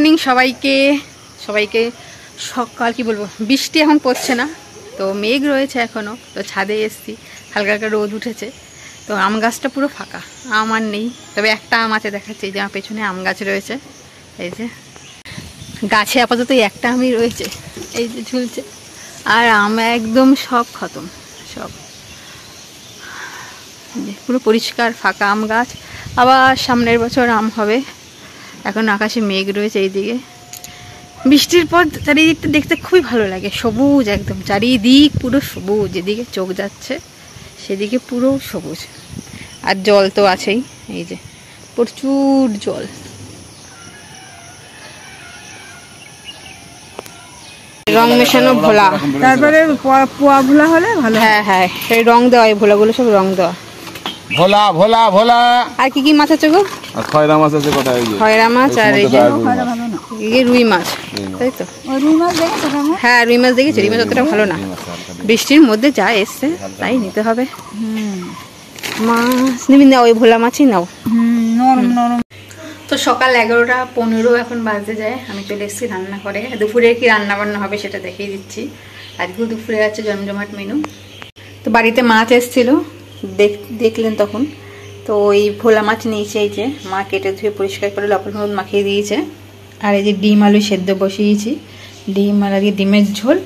Morning সবাইকে সবাইকে সকাল কি বলবো, বৃষ্টি এখন পড়ছে না, তো মেঘ রয়েছে এখনও, তো ছাদে এসছি, হালকা হালকা রোদ উঠেছে। তো আম গাছটা পুরো ফাঁকা, আম আর নেই, তবে একটা আম আছে দেখাচ্ছে, এই যে আমার পেছনে আম গাছ রয়েছে, এই যে গাছে আপাতত একটা আমই রয়েছে, এই যে ঝুলছে, আর আম একদম সব খতম, সব পুরো পরিষ্কার ফাঁকা আম গাছ। আবার সামনের বছর আম হবে। এখন আকাশে মেঘ রয়েছে, এইদিকে বৃষ্টির পর চারিদিকটা দেখতে খুবই ভালো লাগে, সবুজ একদম চারিদিক পুরো সবুজ, যেদিকে চোখ যাচ্ছে সেদিকে পুরো সবুজ। আর জল তো আছেই, এই যে প্রচুর জল, রং মেশানো ভোলা, তারপরে পোয়া ভোলা হলে ভালো। হ্যাঁ হ্যাঁ, সেই রং দেওয়া, এই ভোলাগুলো সব রং দেওয়া। ভোলা ভোলা ভোলা। আর কি কি মাছ আছে গো? খয়রা মাছ আছে, কোথায়? খয়রা মাছ আর এই যে রুই মাছ, তাই তো? রুই মাছ দেখেছো? হ্যাঁ রুই মাছ দেখেছি, রুই মাছ অতটা ভালো না, বৃষ্টির মধ্যে যা এসছে তাই নিতে হবে। মাছ নিবি না, ওই ভোলা মাছই নাও। নরম নরম। তো সকাল 11:15 এখন বাজতে যায়, আমি চলে এসেছি রান্না করে। দুপুরে কি রান্না বান্না হবে সেটা দেখিয়ে দিচ্ছি। আজকেও দুপুরে আছে জমজমাট মেনু। তো বাড়িতে মাছ এসেছিল, দেখলেন তখন, তো ওই ভোলা মাছ নিয়েছে, এই যে মা কেটে ধুয়ে পরিষ্কার করে লবণ হলুদ মাখিয়ে দিয়েছে। আর এই যে ডিম আলু সেদ্ধ বসিয়েছি, ডিম আর আগে ডিমের ঝোল,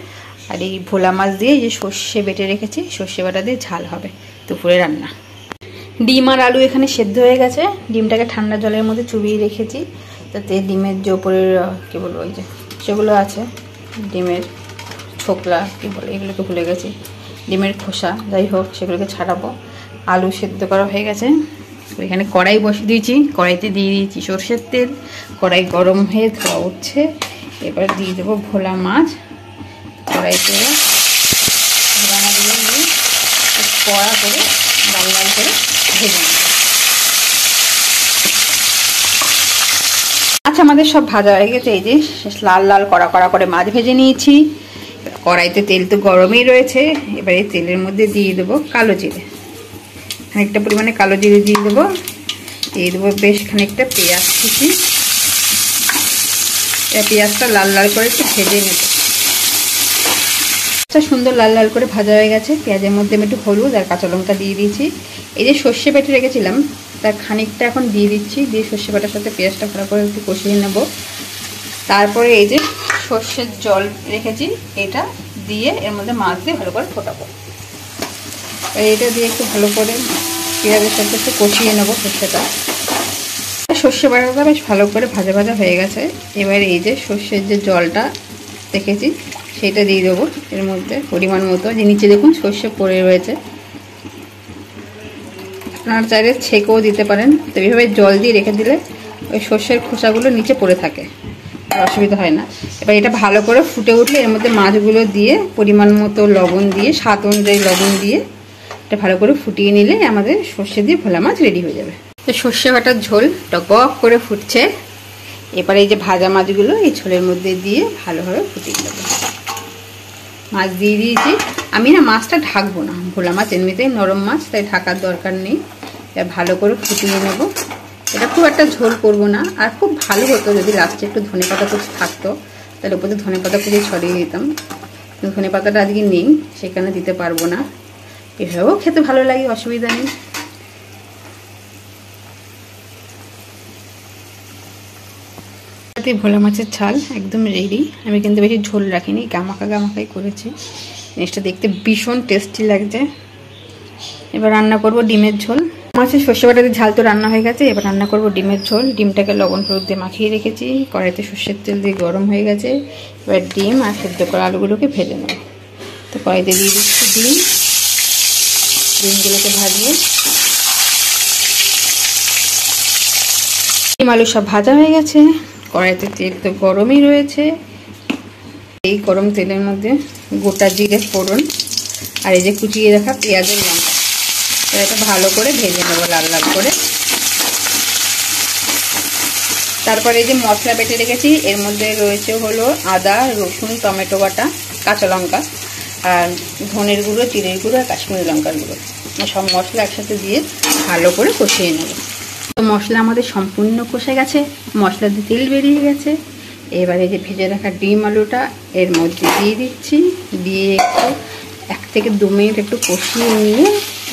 আর এই ভোলা মাছ দিয়ে এই যে সর্ষে বেটে রেখেছি, সর্ষে বাটা দিয়ে ঝাল হবে দুপুরে রান্না। ডিম আর আলু এখানে সেদ্ধ হয়ে গেছে, ডিমটাকে ঠান্ডা জলের মধ্যে চুবিয়ে রেখেছি, তাতে ডিমের যে ওপরের কী বলবো, ওই যে সেগুলো আছে, ডিমের ছোকলা কী বলে, এগুলোকে ভুলে গেছি, ডিমের খোসা, যাই হোক সেগুলোকে ছাড়াবো। আলু সেদ্ধ করা হয়ে গেছে, এখানে কড়াই বসিয়ে দিয়েছি, কড়াইতে দিয়ে দিয়েছি সর্ষের তেল, কড়াই গরম হয়ে ধোয়া উঠছে, এবার দিয়ে দেবো ভোলা মাছ, কড়াইতে ভোলা মাছগুলো নিয়ে কড়া করে লাল লাল করে ভেজে নেব। আচ্ছা, আমাদের সব ভাজা হয়ে গেছে, এই যে লাল লাল কড়া কড়া করে মাছ ভেজে নিয়েছি। কড়াইতে তেল তো গরমই রয়েছে, এবার এই তেলের মধ্যে দিয়ে দেবো কালো জিরে, খানিকটা পরিমাণে কালো জিরে দিয়ে দেবো বেশ খানিকটা পেঁয়াজ কুচি, পেঁয়াজটা লাল লাল করে একটু ভেজে নেব। সুন্দর লাল লাল করে ভাজা হয়ে গেছে, পেঁয়াজের মধ্যে আমি একটু হলুদ আর কাঁচা লঙ্কা দিয়ে দিয়েছি। এই যে সর্ষে বেটে রেখেছিলাম তার খানিকটা এখন দিয়ে দিচ্ছি, দিয়ে সর্ষে বাটার সাথে পেঁয়াজটা ভালো করে একটু কষিয়ে নেব। তারপরে এই যে সর্ষের জল রেখেছি, এটা দিয়ে এর মধ্যে মাছ দিয়ে ভালো করে ফোটাবো। এইটা দিয়ে একটু ভালো করে পেঁয়াজের সাথে একটু কষিয়ে নেবো সর্ষেটা। সর্ষে বাটাটা বেশ ভালো করে ভাজা ভাজা হয়ে গেছে, এবার এই যে সর্ষের যে জলটা রেখেছি সেটা দিয়ে দেবো এর মধ্যে পরিমাণ মতো, যে নিচে দেখুন সর্ষে পড়ে রয়েছে, আপনারা চাইলে ছেঁকেও দিতে পারেন। তো এইভাবে জল দিয়ে রেখে দিলে ওই সর্ষের খোসাগুলো নিচে পড়ে থাকে, অসুবিধা হয় না। এবার এটা ভালো করে ফুটে উঠলে এর মধ্যে মাছগুলো দিয়ে পরিমাণ মতো লবণ দিয়ে, স্বাদ অনুযায়ী লবণ দিয়ে এটা ভালো করে ফুটিয়ে নিলে আমাদের সর্ষে দিয়ে ভোলা মাছ রেডি হয়ে যাবে। তো সর্ষে বাটার ঝোল টক করে ফুটছে, এবার এই যে ভাজা মাছগুলো এই ঝোলের মধ্যে দিয়ে ভালোভাবে ফুটিয়ে দেবো। মাছ দিয়ে দিয়েছি, আমি না মাছটা ঢাকবো না, ভোলা মাছ এমনিতেই নরম মাছ, তাই ঢাকার দরকার নেই। এবার ভালো করে ফুটিয়ে নেব। এটা খুব একটা ঝোল করবো না, আর খুব ভালো হতো যদি লাস্টে একটু ধনেপাতা কুচি থাকতো, তাহলে উপরে ধনেপাতা কুচি ছড়িয়ে দিতাম, কিন্তু ধনেপাতাটা আজকে নেই, সেখানে দিতে পারবো না। এভাবেও খেতে ভালো লাগে, অসুবিধা নেই। ভোলা মাছের ঝাল একদম রেডি। আমি কিন্তু বেশি ঝোল রাখিনি, গামাখাই করেছি, জিনিসটা দেখতে ভীষণ টেস্টি লাগছে। এবার রান্না করব ডিমের ঝোল। মাছের সর্ষে বাটা দিয়ে ঝাল তো রান্না হয়ে গেছে, এবার রান্না করব ডিমের ঝোল। ডিমটাকে লবণ হলুদ দিয়ে মাখিয়ে রেখেছি, কড়াইতে সর্ষের তেল দিয়ে গরম হয়ে গেছে, এবার ডিম আর সেদ্ধ করা আলুগুলোকে ভেজে নেব। তো কড়াইতে দিয়ে দিচ্ছি ডিমগুলোকে ভাজবো। ডিম আলু সব ভাজা হয়ে গেছে, কড়াইতে তেল তো গরমই রয়েছে, এই গরম তেলের মধ্যে গোটা জিরে ফোড়ন আর এই যে কুচিয়ে রাখা পেঁয়াজের লঙ্কা, এটা ভালো করে ভেজে নেব লাল লাল করে। তারপরে এই যে মশলা বেটে রেখেছি, এর মধ্যে রয়েছে হলো আদা, রসুন, টমেটো বাটা, কাঁচা লঙ্কা আর ধনের গুঁড়ো, জিরের গুঁড়ো আর কাশ্মীরি লঙ্কার গুঁড়ো, সব মশলা একসাথে দিয়ে ভালো করে কষিয়ে নেব। তো মশলা আমাদের সম্পূর্ণ কষে গেছে, মশলা দিয়ে তেল বেরিয়ে গেছে। এবারে যে ভেজে রাখা ডিম আলুটা এর মধ্যে দিয়ে দিচ্ছি, দিয়ে একটু 1 থেকে 2 মিনিট একটু কষিয়ে নিয়ে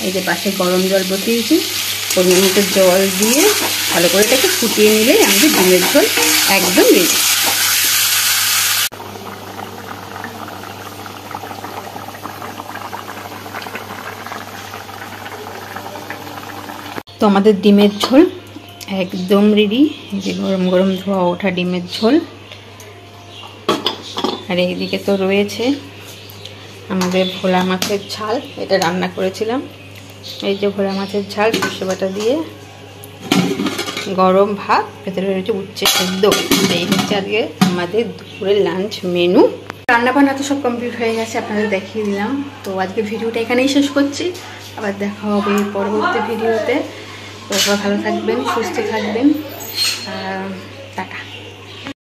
এই যে পাশে গরম জল বসিয়েছি, পরিমাণ জল দিয়ে ভালো করে এটাকে ফুটিয়ে নিলেই আমাদের ডিমের ঝোল একদম রেডি। তো আমাদের ডিমের ঝোল একদম রেডি। এই যে গরম গরম ধোয়া ওঠা ডিমের ঝোল। আর এইদিকে তো রয়েছে আমাদের ভোলা মাছের ঝাল, এটা রান্না করেছিলাম। এই যে ভোলা মাছের ঝাল সর্ষে বাটা দিয়ে, গরম ভাত, ভেতরে রয়েছে উচ্ছে সেদ্ধ। এই হচ্ছে আজকে আমাদের দুপুরের লাঞ্চ মেনু। রান্নাবান্না তো সব কমপ্লিট হয়ে গেছে, আপনাদের দেখিয়ে দিলাম। তো আজকে ভিডিওটা এখানেই শেষ করছি, আবার দেখা হবে পরবর্তী ভিডিওতে। তো ভালো থাকবেন, সুস্থ থাকবেন, টাটা।